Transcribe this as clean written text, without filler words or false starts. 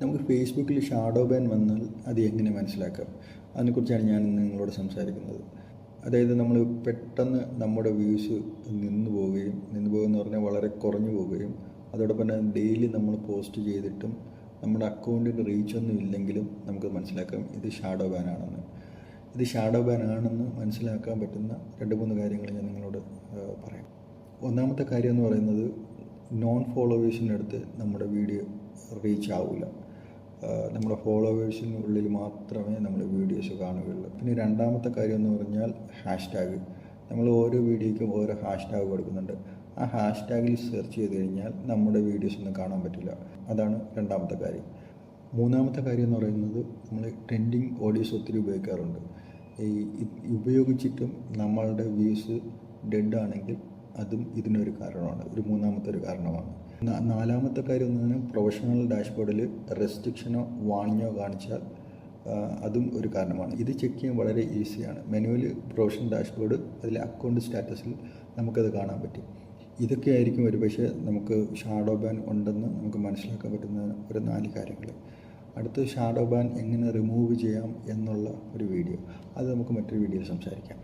നമുക്ക് ഫേസ്ബുക്കിൽ shadow ban വന്നാൽ അത് എങ്ങനെ മനസ്സിലാക്കാം, അതിനെക്കുറിച്ചാണ് ഞാൻ ഇന്ന് നിങ്ങളോട് സംസാരിക്കുന്നത്. അതായത് നമ്മൾ പെട്ടെന്ന് നമ്മുടെ വ്യൂസ് നിന്ന് പോകുമെന്ന് പറഞ്ഞാൽ വളരെ കുറഞ്ഞു പോവുകയും അതോടൊപ്പം തന്നെ ഡെയിലി നമ്മൾ പോസ്റ്റ് ചെയ്തിട്ടും നമ്മുടെ അക്കൗണ്ടിൽ റീച്ചൊന്നും ഇല്ലെങ്കിലും നമുക്ക് മനസ്സിലാക്കാം ഇത് ഷാഡോ ബാൻ ആണെന്ന്. ഇത് ഷാഡോ ബാൻ ആണെന്ന് മനസ്സിലാക്കാൻ പറ്റുന്ന 2-3 കാര്യങ്ങൾ ഞാൻ നിങ്ങളോട് പറയാം. ഒന്നാമത്തെ കാര്യം എന്ന് പറയുന്നത്, നോൺ ഫോളോവേഴ്സിൻ്റെ അടുത്ത് നമ്മുടെ വീഡിയോ റീച്ച് ആവില്ല. നമ്മുടെ ഫോളോവേഴ്സിനുള്ളിൽ മാത്രമേ നമ്മൾ വീഡിയോസ് കാണുകയുള്ളൂ. പിന്നെ രണ്ടാമത്തെ കാര്യം എന്ന് പറഞ്ഞാൽ ഹാഷ്ടാഗ്. നമ്മൾ ഓരോ വീഡിയോയ്ക്കും ഓരോ ഹാഷ്ടാഗ് കൊടുക്കുന്നുണ്ട്. ആ ഹാഷ്ടാഗിൽ സെർച്ച് ചെയ്ത് കഴിഞ്ഞാൽ നമ്മുടെ വീഡിയോസ് ഒന്നും കാണാൻ പറ്റില്ല. അതാണ് രണ്ടാമത്തെ കാര്യം. മൂന്നാമത്തെ കാര്യം എന്ന് പറയുന്നത്, നമ്മൾ ട്രെൻഡിങ് ഓഡിയോസ് ഒത്തിരി ഉപയോഗിക്കാറുണ്ട്. ഉപയോഗിച്ചിട്ടും നമ്മളുടെ വ്യൂസ് ഡെഡ് ആണെങ്കിൽ അതും ഇതിനൊരു കാരണമാണ്, മൂന്നാമത്തെ ഒരു കാരണമാണ്. നാലാമത്തെ കാര്യം എന്ന് പറഞ്ഞാൽ പ്രൊഫഷണൽ ഡാഷ്ബോർഡിൽ റെസ്ട്രിക്ഷനോ വാണിങ്ങോ കാണിച്ചാൽ അതും ഒരു കാരണമാണ്. ഇത് ചെക്ക് ചെയ്യാൻ വളരെ ഈസിയാണ്. മെനുവിൽ പ്രൊഫഷണൽ ഡാഷ്ബോർഡ്, അതിൽ അക്കൗണ്ട് സ്റ്റാറ്റസിൽ നമുക്കത് കാണാൻ പറ്റും. ഇതൊക്കെ ആയിരിക്കും ഒരുപക്ഷെ നമുക്ക് ഷാഡോ ബാൻ ഉണ്ടെന്ന് നമുക്ക് മനസ്സിലാക്കാൻ പറ്റുന്ന ഒരു 4 കാര്യങ്ങൾ. അടുത്ത് ഷാഡോ ബാൻ എങ്ങനെ റിമൂവ് ചെയ്യാം എന്നുള്ള ഒരു വീഡിയോ, അത് നമുക്ക് മറ്റൊരു വീഡിയോയിൽ സംസാരിക്കാം.